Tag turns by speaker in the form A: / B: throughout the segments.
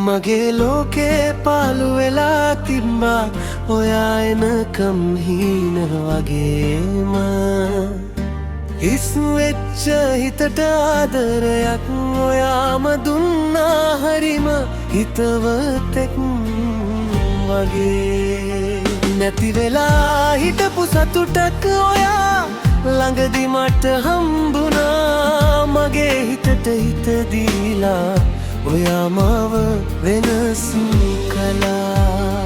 A: මගේ ලෝකේ පාළු වෙලා තිබ්බා ඔයා එනකම් හීන වගේම හිස් වෙච්ච හිතට ආදරයක් ඔයාම දුන්නා හරිම හිතවතෙක් වගේ නැති වෙලා හිටපු සතුටක් ඔයා ළඟදි මට හම්බුණා මගේ හිතට හිත දීලා ඔයා මාව වෙනස් කළා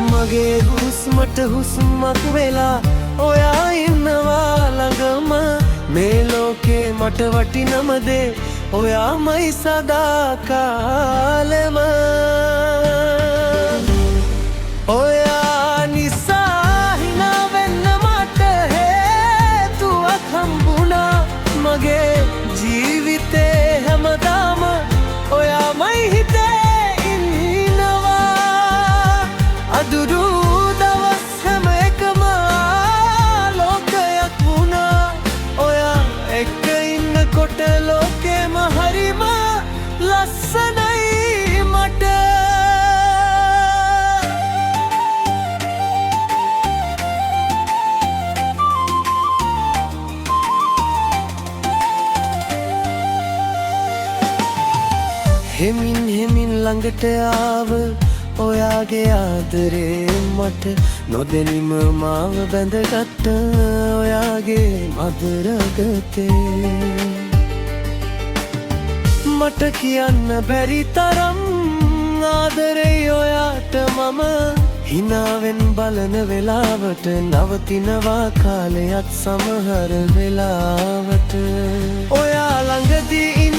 A: මගේ හුස්මට හුස්මක් වෙලා ඔයා ඉන්නවා ළඟම මේ ලෝකේ මට වටිනම දේ ඔයාමයි සදාකාලෙම ඔයා නිසා හිනා වෙන්න මට හේතුවක් හම්බුණා මගේ ජීවිතේ හැමදාම ඔයාමයි හිතේ ඉන්නවා අදුරු දවස් හැම එකම ආලෝකයක් වුණා ඔයා එක්ක ඉන්නකොට ලෝකෙම හරිම ලස්සනයි මට හෙමින් හෙමින් ළඟට ආව ඔයාගේ ආදරේ මට නොදැනීම මාව බැඳගත්ත ඔයාගේ මధుර ගතේ මට කියන්න බැරි තරම් ආදරේ ඔයාට මම හිනාවෙන් බලන වෙලාවට නවතිනවා කාලයක් සමහර වෙලාවට ඔයා ළඟදී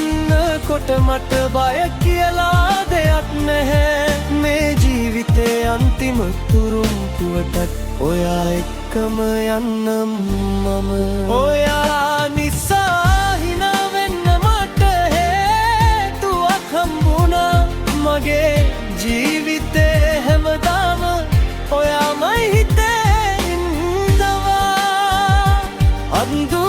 A: කොට මට බය කියලා දෙයක් නැහැ මේ ජීවිතේ අන්තිම තුරුම්පුවටත් ඔයා එක්කම යන්නම් මම ඔයා නිසා හිනා වෙන්න මට හේතුවක් හම්බුණා මගේ ජීවිතේ හැමදාම ඔයාමයි හිතේ ඉන්නවා අන්දු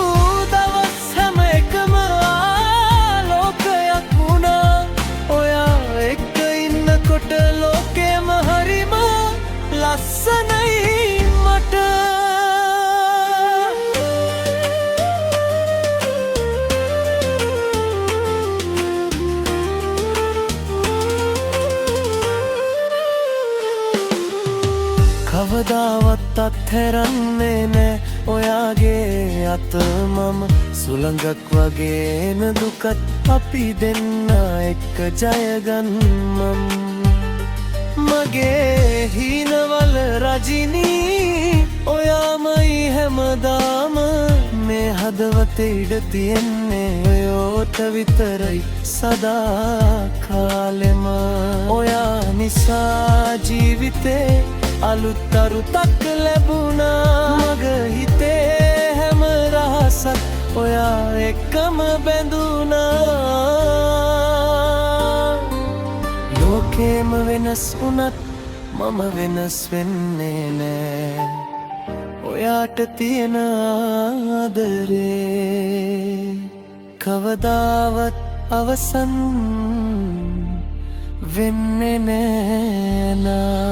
A: ලෝකෙම හරිම ලස්සනයි මට කවදාවත් අත්හැරන්නේ නෑ ඔයාගේ අත මම සුළඟක් වගේ එන දුකත් අපි දෙන්න එක්ක ජයගන්නමම් මගේ හීනවල රජිනී ඔයාමයි හැමදාම මේ හදවතේ ඉඩ තියෙන්නේ ඔයාට විතරයි සදාකාලෙම ඔයා නිසා ජීවිතේ අලුත් අරුතක් ලැබුණා මගේ හිතේ හැම රහසක් ඔයා එක්කම බැඳුණා ලෝකෙම වෙනස් වුණත් මම වෙනස් වෙන්නේ නෑ ඔයාට තියෙන ආදරේ කවදාවත් අවසන් වෙන්නේ නෑ නා